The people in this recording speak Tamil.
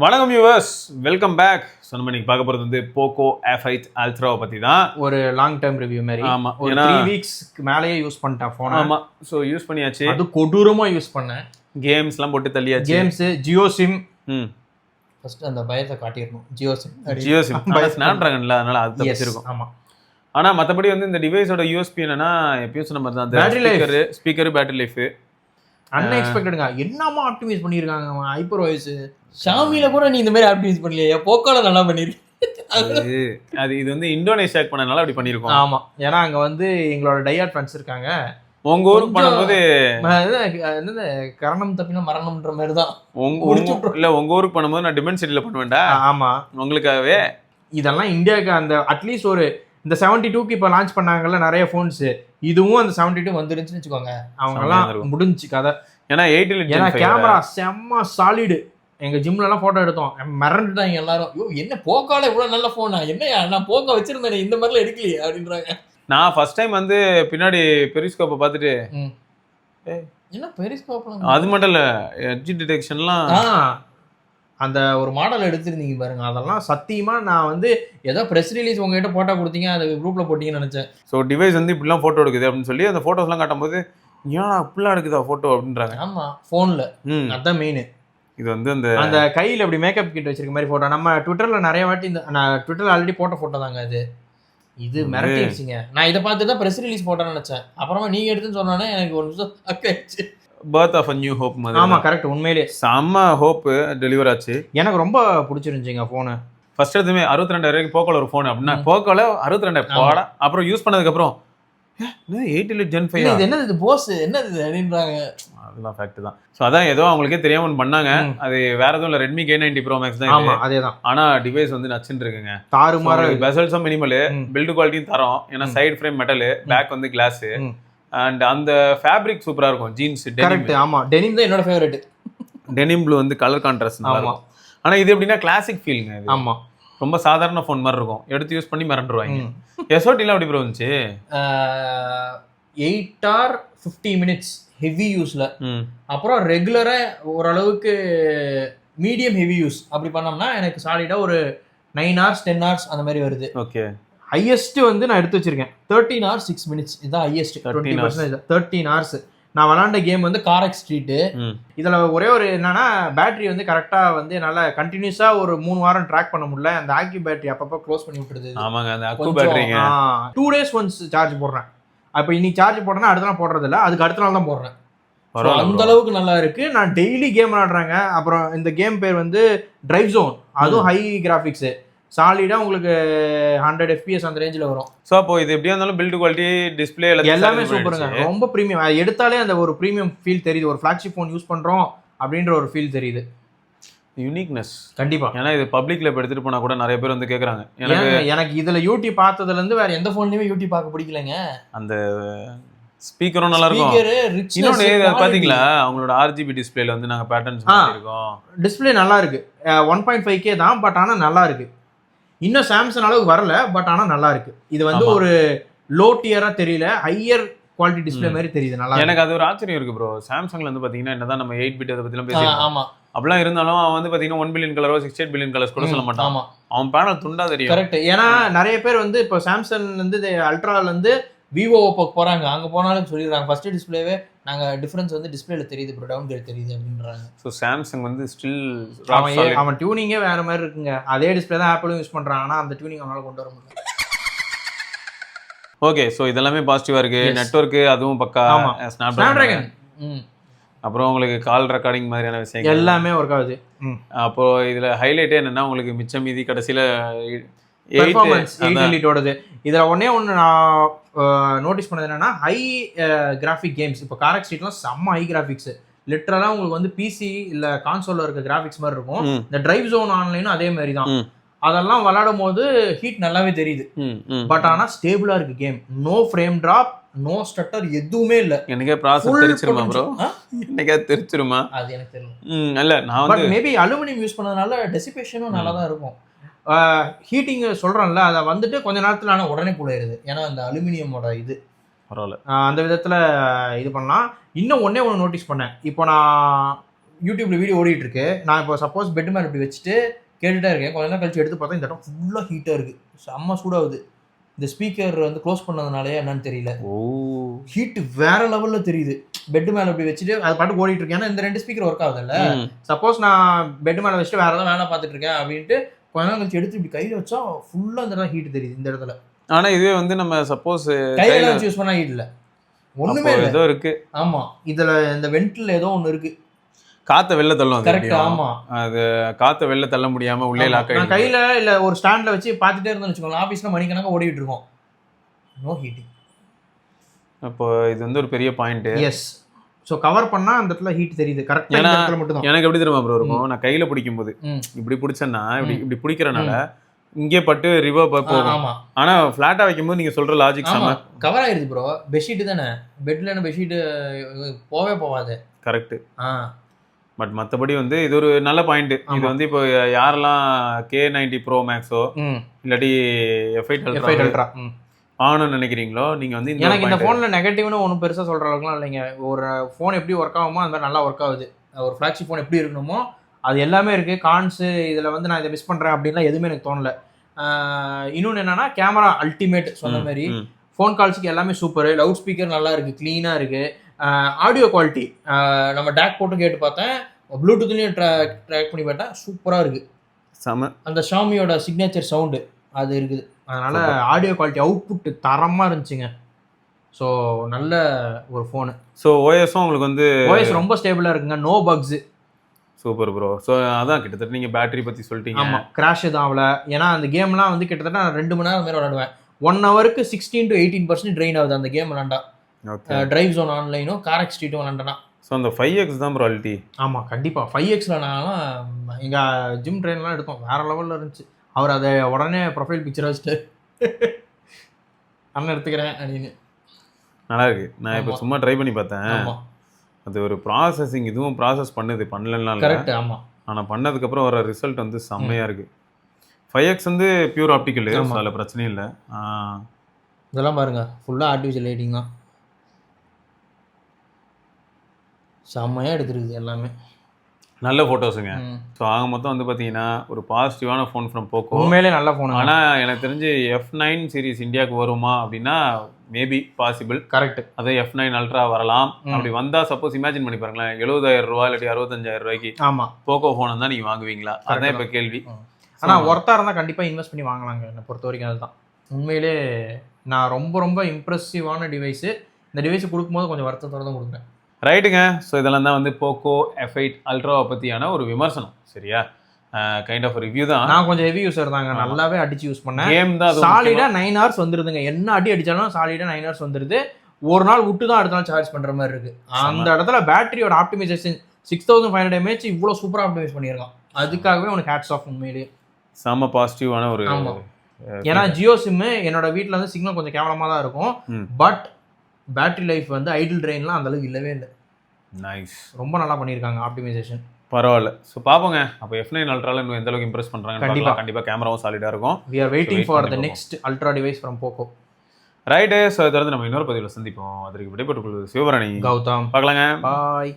வணக்கம் வியூவர்ஸ், வெல்கம் பேக். ஸோ நம்ம இன்னைக்கு பார்க்க போகிறது வந்து போக்கோ F8 அல்ட்ராவை பற்றி தான். ஒரு லாங் டேர்ம் ரிவ்யூ மாதிரி. ஆமாம், ஒரு 3 வீக்ஸ்க்கு மேலேயே யூஸ் பண்ணிட்டேன் ஃபோன். ஆமாம், ஸோ யூஸ் பண்ணியாச்சு. அது கொடூரமாக யூஸ் பண்ணேன். கேம்ஸ்லாம் போட்டு தள்ளியாச்சு. Games, Jio sim. ஃபர்ஸ்ட் அந்த பயத்தை காட்டிடணும். ஜியோ சிம் ஸ்னாப்ட்ராகன்ல, அதனால அது தப்பிச்சிருக்கும். ஆமாம். ஆனால் மற்றபடி வந்து இந்த டிவைஸோட யூஎஸ்பி என்னன்னா, எப்பயும் சொன்ன மாதிரி தான், ஸ்பீக்கரு பேட்டரி லைஃபு அன்எக்ஸ்பெக்டடுங்க. என்னமா ஆப்டிமைஸ் பண்ணியிருக்காங்க ஹைப்பர் வாய்ஸ். ஷாமியில் கூட நீ இந்த மாதிரி ஆப்டிமைஸ் பண்ணலையா? போக்கோல நல்லா பண்ணிருக்கு. அது இது வந்து இந்தோனேஷியா பண்ணனால அப்படி பண்ணியிருக்கோம். ஆமாம், ஏன்னா அங்கே வந்து எங்களோட டையாட் ஃப்ரெண்ட்ஸ் இருக்காங்க. உங்க ஊருக்கு பண்ணும்போது என்னது கரணம் தப்பினா மரணம்ன்ற மாதிரி தான். உங்க ஊருக்கு பண்ணும்போது நான் டிமென்சிட்டியில் பண்ணுவேன்டா. ஆமாம், உங்களுக்காகவே. இதெல்லாம் இந்தியாவுக்கு அந்த அட்லீஸ்ட் ஒரு இந்த 72க்கு இப்போ லான்ச் பண்ணாங்கல்ல நிறைய ஃபோன்ஸு, இதுவும் அந்த 72 வந்துருந்துச்சுன்னு வச்சுக்கோங்க. அவங்கெல்லாம் முடிஞ்சு கதை. ஏன்னா 8 ஏன்னா கேமரா செம்ம சாலிடு. எங்கள் ஜிம்லலாம் ஃபோட்டோ எடுத்தோம், மறந்துட்டாங்க எல்லாரும். ஐயோ, என்ன போக்கால இவ்வளோ நல்ல ஃபோனா? என்ன நான் போக்கோ வச்சிருந்தேன், இந்த மாதிரிலாம் எடுக்கலையே அப்படின்றாங்க. நான் ஃபர்ஸ்ட் டைம் வந்து பின்னாடி பெரிஸ்கோப்பை பார்த்துட்டு என்ன பெரிஸ்கோப்லாம் அது மட்டும் இல்லை, எட்ஜ் டிடெக்ஷன்லாம் அந்த ஒரு மாடல் எடுத்திருந்தீங்க பாருங்க. அதெல்லாம் சத்தியமா நான் வந்து ஏதோ ப்ரெஸ் ரிலீஸ் உங்ககிட்ட போட்டோ கொடுத்தீங்க, அதை குரூப்ல போட்டீங்கன்னு நினைச்சேன். ஸோ டிவைஸ் வந்து இப்படிலாம் ஃபோட்டோ எடுக்குது அப்படின்னு சொல்லி அந்த ஃபோட்டோஸ்லாம் காட்டும்போது ஏன்னா இப்படிலாம் எடுக்குதா ஃபோட்டோ அப்படின்றாங்க. ஆமாம், ஃபோனில். அதுதான் மெயின். இது வந்து அந்த கையில் அப்படி மேக்கப் கிட் வச்சிருக்க மாதிரி ஃபோட்டோ நம்ம ட்விட்டரில் நிறைய வாட்டி நான் ட்விட்டரில் ஆல்ரெடி போட்ட ஃபோட்டோ தாங்க அது. இது மிரட்டிடுச்சுங்க. நான் இதை பார்த்து தான் ப்ரெஸ் ரிலீஸ் போட்டோன்னு நினச்சேன். அப்புறமா நீங்கள் எடுத்துன்னு சொன்னோன்னே எனக்கு ஒரு நிமிஷம் அக்காச்சு. Birth of a new hope மாதிரி. ஆமாம், கரெக்ட். உண்மையிலே செம்ம ஹோப்பு டெலிவர் ஆச்சு. எனக்கு ரொம்ப பிடிச்சிருந்துச்சிங்க ஃபோனு. ஃபர்ஸ்ட் எதுவுமே 62,000 போக்கோல ஒரு ஃபோன் அப்படின்னா போக்கோல 62,000 போட. அப்புறம் யூஸ் பண்ணதுக்கப்புறம் 8 Elite Gen 5 இது என்னது, இது போஸ் என்னது அப்படின்றாங்க. அதெல்லாம் ஃபேக்ட் தான். ஸோ அதான் ஏதோ அவங்களுக்கே தெரியாம பண்ணாங்க. அது வேற எதுவும் இல்லை, ரெட்மி K90 Pro Max தான். ஆமாம், அதே தான். ஆனால் டிவைஸ் வந்து நச்சுன்னு இருக்குங்க. தாறுமாறு. பெசல்ஸும் மினிமலு, பில்டு குவாலிட்டியும் தரோம். ஏன்னா சைடு ஃப்ரேம் மெட்டலு, பேக் வந்து கிளாஸு, அண்ட் அந்த ஃபேப்ரிக் சூப்பரா இருக்கும். Jeans correct. ஆமா, டெனிம் தான் என்னோட ஃபேவரட். டெனிம் ப்ளூ வந்து கலர் கான்ட்ராஸ்ட் நல்லா இருக்கும். ஆனா இது எப்படின்னா கிளாசிக் ஃபீல்ங்க இது. ஆமா, ரொம்ப சாதாரண ஃபோன் மாதிரி இருக்கும். எடுத்து யூஸ் பண்ணி மிரண்டுருவாங்க. எஸ்ஓடிலாம் எப்படி ப்ரோ இருந்துச்சு? 8 hour 50 minutes ஹெவி யூஸ்ல. அப்புறம் ரெகுலரா ஓரளவுக்கு மீடியம் ஹெவி யூஸ் அப்படி பண்ணோம்னா எனக்கு சாலிடா ஒரு 9 hours 10 hours அந்த மாதிரி வருது. ஓகே. ஹையஸ்ட் வந்து நான் எடுத்து வச்சிருக்கேன் 13 hours 6 minutes. இதுதான் ஹையஸ்ட். 20% 13 hours. நான் விளாண்ட கேம் வந்து காரெக்ஸ் ஸ்ட்ரீட்டு. இதுல ஒரே ஒரு என்னன்னா, பேட்டரி வந்து கரெக்டா வந்து என்னால கண்டினியூஸா ஒரு 3 வாரம் ட்ராக் பண்ண முடியல. அந்த ஆக்டிவ் பேட்டரி அப்பப்போ க்ளோஸ் பண்ணி விட்டுருது. ஆமாங்க, அந்த அக்கு பேட்டரிங்க. 2 days ஒன்ஸ் சார்ஜ் போடுறேன். அப்போ இன்னைக்கு சார்ஜ் போட்டேன்னா அடுத்த நாள் போடுறது இல்லை, அதுக்கு அடுத்த நாள் தான் போடுறேன். அந்த அளவுக்கு நல்லா இருக்கு. நான் டெய்லி கேம் விளாடுறாங்க. அப்புறம் இந்த கேம் பேர் வந்து டிரைவ் ஜோன். அதுவும் ஹை கிராஃபிக்ஸ், சாலிடா உங்களுக்கு 100 FPS அந்த ரேஞ்சில் வரும். ஸோ அப்போ இது எப்படியா இருந்தாலும் பில்டு குவாலிட்டி, டிஸ்பிளே எல்லாமே சூப்பருங்க. ரொம்ப ப்ரீமியம். எடுத்தாலே அந்த ஒரு ப்ரீமியம் ஃபீல் தெரியுது. ஒரு ஃபிளாக்ஷிப் ஃபோன் யூஸ் பண்றோம் அப்படின்ற ஒரு ஃபீல் தெரியுது. யூனிக்னஸ் கண்டிப்பா. ஏன்னா இது பப்ளிக்ல இப்போ எடுத்துட்டு போனா கூட நிறைய பேர் வந்து கேட்குறாங்க. எனக்கு இதுல யூடியூப் பார்த்ததுல இருந்து வேற எந்த ஃபோன்லயுமே யூடியூப் பார்க்க பிடிக்கலங்க. அந்த ஸ்பீக்கரும் நல்லா இருக்கும். இன்னொன்று பாத்தீங்களா, அவங்களோட RGB டிஸ்பிளேல வந்து நாங்க பேட்டர்ன்ஸ் இருக்கோம். டிஸ்பிளே நல்லா இருக்கு. 1.5K தான், பட் ஆனா நல்லா இருக்கு. இன்னும் சாம்சங் அளவுக்கு வரல, பட் ஆனா நல்லா இருக்கு. இது வந்து ஒரு லோ டியரா தெரியல, ஹையர் குவாலிட்டி டிஸ்பிளே மாதிரி தெரியுது. நல்லா எனக்கு அது ஒரு ஆச்சரியம் இருக்கு ப்ரோ. சாம்சங்ல வந்து பாத்தீங்கன்னா என்னதான் நம்ம 8 பிட் அதை பத்திலாம் பேசிக்கலாம், அப்படிலாம் இருந்தாலும் அவன் வந்து பாத்தீங்கன்னா 1 பில்லியன் கலரோ 68 பில்லியன் கலர்ஸ் கூட சொல்ல மாட்டான். அவன் பேனல் துண்டா தெரியும். கரெக்ட். ஏன்னா நிறைய பேர் வந்து இப்போ சாம்சங் வந்து அல்ட்ரால இருந்து விவோ ஓப்போக்கு போறாங்க. அங்க போனாலும் சொல்லிடுறாங்க ஃபர்ஸ்ட் டிஸ்பிளேவே நாங்க டிஃபரன்ஸ் வந்து டிஸ்பிளேல தெரியுது, ப்ரோ டவுன் கிரேட் தெரியுது அப்படின்றாங்க. ஸோ சாம்சங் வந்து ஸ்டில் அவன் டியூனிங்கே வேற மாதிரி இருக்குங்க. அதே டிஸ்பிளே தான் ஆப்பிளும் யூஸ் பண்றாங்க, ஆனா அந்த டியூனிங் அவனால கொண்டு வர முடியல. ஓகே, ஸோ இதெல்லாமே பாசிட்டிவா இருக்கு. நெட்வொர்க் அதுவும் பக்கா. ஸ்னாப்டிராகன். அப்புறம் உங்களுக்கு கால் ரெக்கார்டிங் மாதிரியான விஷயங்கள் எல்லாமே ஒர்க் ஆகுது. அப்போ இதுல ஹைலைட்டே என்னன்னா, உங்களுக்கு மிச்சம் மீதி கடைசியில பெர்ஃபார்மன்ஸ் 8 எலிட்டோடது. இதுல ஒன்னே ஒன்று நான் நோட்டீஸ் பண்ணது என்னன்னா, ஹை கிராஃபிக் கேம்ஸ். இப்போ காரெக்ஸ் ஸ்ட்ரீட்லாம் செம்ம ஹை கிராஃபிக்ஸ். லிட்டரலா உங்களுக்கு வந்து பிசி இல்ல கான்சோல்ல இருக்க கிராஃபிக்ஸ் மாதிரி இருக்கும். இந்த டிரைவ் ஜோன் ஆன்லைனும் அதே மாதிரி தான். அதெல்லாம் விளையாடும் போது ஹீட் நல்லாவே தெரியுது. பட் ஆனா ஸ்டேபிளா இருக்கு game. No frame drop, no stutter, எதுவுமே இல்ல. எனக்கே ப்ராசஸ் தெரிச்சிருமா ப்ரோ? எனக்கே தெரிச்சிருமா? அது எனக்கு தெரியல. இல்ல நான் வந்து மேபி அலுமினியம் யூஸ் பண்ணதுனால டெசிபேஷனும் நல்லா தான் இருக்கும். ஹீட்டிங் சொல்றேன்ல, அதை வந்துட்டு கொஞ்ச நேரத்துல ஆனால் உடனே கூலாயிருது. ஏன்னா அந்த அலுமினியமோட இது பரவாயில்ல, அந்த விதத்துல இது பண்ணலாம். இன்னும் ஒன்னே ஒன்று நோட்டீஸ் பண்ணேன். இப்போ நான் யூடியூப்ல வீடியோ ஓடிட்டு இருக்கு. நான் இப்போ சப்போஸ் பெட் மேல இப்படி வச்சுட்டு கேட்டுட்டே இருக்கேன். கொஞ்ச நேரம் கழிச்சு எடுத்து பார்த்தா இந்த இடம் ஃபுல்லா ஹீட்டா இருக்கு, செம்ம சூடாகுது. இந்த ஸ்பீக்கர் வந்து க்ளோஸ் பண்ணதுனாலே என்னன்னு தெரியல, ஹீட் வேற லெவல்ல தெரியுது. பெட் மேல இப்படி வச்சுட்டு அது பாட்டு ஓடிட்டு இருக்கேன். ஏன்னா இந்த 2 ஸ்பீக்கர் ஒர்க் ஆகுதுல்ல. சப்போஸ் நான் பெட் மேல வச்சுட்டு வேற ஏதாவது வேலை பார்த்துட்டு இருக்கேன் அப்படின்ட்டு கொஞ்ச நேரம் கழிச்சு எடுத்து இப்படி கையில வச்சா ஃபுல்லா இந்த இடம் ஹீட் தெரியுது இந்த இடத்துல. ஆனா இதுவே வந்து நம்ம சப்போஸ் கையில வச்சு யூஸ் பண்ணா ஹீட் இல்ல, ஒண்ணுமே இல்ல. ஏதோ இருக்கு. ஆமா, இதுல இந்த வென்ட்ல ஏதோ ஒண்ணு இருக்கு, காத்த வெளில தள்ளும். கரெக்ட். ஆமா, அது காத்த வெளில தள்ள முடியாம உள்ளே லாக் ஆயிடுச்சு. நான் கையில இல்ல ஒரு ஸ்டாண்ட்ல வச்சு பார்த்துட்டே இருந்தேன்னு வச்சுக்கோங்க, ஆபீஸ்ல மணிக்கணக்கா ஓடிட்டு இருக்கோம், நோ ஹீட்டிங். அப்போ இது வந்து ஒரு பெரிய பாயிண்ட். எஸ். ஸோ கவர் பண்ணா அந்த இடத்துல ஹீட் தெரியுது. கரெக்டா இந்த இடத்துல மட்டும் தான். எனக்கு எப்படி தெரியுமா ப்ரோ இருக்கும், நான் கையில பிடிக்கும் போது இப்படி பிடிச்சேன்னா இப்படி பிடிக்கிறனால இங்கே பட்டு ரிவர் போகும். ஆனா ஃபிளாட்டா வைக்கும்போது நீங்க சொல்ற லாஜிக் செம கவர் ஆயிருது ப்ரோ. பெட்ஷீட் தானே, பெட்ல பெட்ஷீட் போவே போவாது. கரெக்ட். பட் மற்றபடி வந்து இது ஒரு நல்ல பாயிண்ட். இது வந்து இப்போ யாரெல்லாம் K90 Pro Maxஓ இல்லாட்டி F8 Ultra வாங்கணும்னு நினைக்கிறீங்களோ நீங்க வந்து எனக்கு இந்த போன்ல நெகட்டிவ்னு ஒன்றும் பெருசா சொல்ற அளவுக்குலாம் இல்லைங்க. ஒரு ஃபோன் எப்படி ஒர்க் ஆகுமோ அந்த மாதிரி நல்லா ஒர்க் ஆகுது. ஒரு ஃபிளாக்ஷிப் ஃபோன் எப்படி இருக்கணுமோ அது எல்லாமே இருக்கு. கான்ஸு இதில் வந்து நான் இதை மிஸ் பண்றேன் அப்படின்லாம் எதுவுமே எனக்கு தோணல. இன்னொன்று என்னன்னா கேமரா அல்டிமேட் சொன்ன மாதிரி, ஃபோன் கால்ஸுக்கு எல்லாமே சூப்பர். லவுட் ஸ்பீக்கர் நல்லா இருக்கு, கிளீனா இருக்கு. ஆடியோ குவாலிட்டி நம்ம டேக் போட்டு கேட்டு பார்த்தேன், ப்ளூடூத்லேயும் ட்ராக் பண்ணி பார்த்தேன், சூப்பராக இருக்கு. செம. அந்த ஷாமியோட சிக்னேச்சர் சவுண்டு அது இருக்குது. அதனால ஆடியோ குவாலிட்டி அவுட்புட் தரமாக இருந்துச்சுங்க. ஸோ நல்ல ஒரு ஃபோனு. ஸோ ஓஎஸும் உங்களுக்கு வந்து ஓஎஸ் ரொம்ப ஸ்டேபிளாக இருக்குங்க, no bugs. Super bro. So அதான் கிட்டத்தட்ட நீங்கள் பேட்டரி பற்றி சொல்லிட்டீங்க. ஆமாம், கிராஷ் எதுவும் ஆகல. ஏன்னா அந்த கேம்லாம் வந்து கிட்டத்தட்ட நான் 2 மணி நேரம் மாதிரி விளாடுவேன். 1 ஹவருக்கு 16 to 18% ட்ரெயின் ஆகுது அந்த கேம் விளாண்டா. டிரைவ் ஜோன் ஆன்லைனும் காரக் ஸ்ட்ரீட்டும் விளாண்டனா. ஸோ அந்த 5X தான் ப்ரோ அல்டி. ஆமாம் கண்டிப்பாக 5Xல நான் எங்கள் ஜிம் ட்ரெயின்லாம் எடுத்தோம், வேறு லெவலில் இருந்துச்சு. அவர் அதை உடனே ப்ரொஃபைல் பிக்சர் வச்சுட்டு அண்ணன் எடுத்துக்கிறேன் அப்படின்னு. நல்லா இருக்கு. நான் இப்போ சும்மா ட்ரை பண்ணி பார்த்தேன். அது ஒரு ப்ராசஸிங் இதுவும் ப்ராசஸ் பண்ணுது, பண்ணலனால. கரெக்ட். ஆமாம், ஆனால் பண்ணதுக்கப்புறம் வர ரிசல்ட் வந்து செம்மையாக இருக்குது. 5X வந்து பியூர் ஆப்டிக்கல், அதில் பிரச்சனையும் இல்லை. இதெல்லாம் பாருங்க, ஃபுல்லாக ஆர்டிஃபிஷியல் லைட்டிங் தான், செம்மையாக எடுத்துருக்குது எல்லாமே. நல்ல ஃபோட்டோஸுங்க. ஸோ ஆக மொத்தம் வந்து பார்த்தீங்கன்னா ஒரு பாசிட்டிவான ஃபோன் ஃப்ரம் போக்கோ. உண்மையிலே நல்ல ஃபோன். ஆனால் எனக்கு தெரிஞ்சு F9 சீரிஸ் இந்தியாவுக்கு வருமா அப்படின்னா மேபி பாசிபிள். கரெக்ட். அதே F9 Ultra வரலாம். அப்படி வந்தால் சப்போஸ் இமேஜின் பண்ணி பாருங்களேன், 70,000 ரூபா இல்லாட்டி 65,000 ரூபாய்க்கு ஆமாம் போக்கோ ஃபோன் தான் நீங்கள் வாங்குவீங்களா? அதுதான் இப்போ கேள்வி. ஆனால் ஒர்த்தாக இருந்தால் கண்டிப்பாக இன்வெஸ்ட் பண்ணி வாங்கலாங்க. என்னை பொறுத்த வரைக்கும் அதுதான் உண்மையிலே. நான் ரொம்ப ரொம்ப இம்ப்ரெசிவான டிவைஸு. இந்த டிவைஸு கொடுக்கும்போது கொஞ்சம் வருத்தத்தோடு தான் கொடுக்குறேன். ரைட்டுங்க. ஸோ இதெல்லாம் தான் வந்து போக்கோ F8 Ultraவை பற்றியான ஒரு விமர்சனம். சரியா, கைண்ட் ஆஃப் ரிவ்யூ தான். நான் கொஞ்சம் ஹெவி யூஸர் தாங்க, நல்லாவே அடிச்சு யூஸ் பண்ணேன். கேம் தான் சாலிடாக 9 hours வந்துருதுங்க. என்ன அடி அடித்தாலும் சாலிடாக 9 hours வந்துருது. ஒரு நாள் விட்டு தான் அடுத்த நாள் சார்ஜ் பண்ணுற மாதிரி இருக்குது. அந்த இடத்துல பேட்டரியோட ஆப்டிமைசேஷன் 6500 mAh இவ்வளோ சூப்பராக ஆப்டிமைஸ் பண்ணியிருக்கான். அதுக்காகவே உனக்கு ஹேட்ஸ் ஆஃப். உண்மையிலேயே செம்ம பாசிட்டிவான ஒரு. ஏன்னா ஜியோ சிம்மு என்னோட வீட்டில் வந்து சிக்னல் கொஞ்சம் கேவலமாக தான் இருக்கும். பட் பேட்டரி லைஃப் வந்து ஐடில் ட்ரெயின்லாம் அந்த அளவுக்கு இல்லவே இல்லை. நைஸ், ரொம்ப நல்லா பண்ணியிருக்காங்க ஆப்டிமைசேஷன். பரவாயில்ல. ஸோ பார்ப்போங்க அப்போ F9 Ultraல இன்னும் எந்த அளவுக்கு இம்ப்ரெஸ் பண்ணுறாங்க. கண்டிப்பாக கேமராவும் சாலிடாக இருக்கும். we are waiting for the next ultra device from Poco. Right. So இதை தொடர்ந்து நம்ம இன்னொரு பதிவில் சந்திப்போம். அதற்கு விடைபெற்றுக் கொள்வது சிவபரணி, கௌதம். பார்க்கலாங்க. பாய்.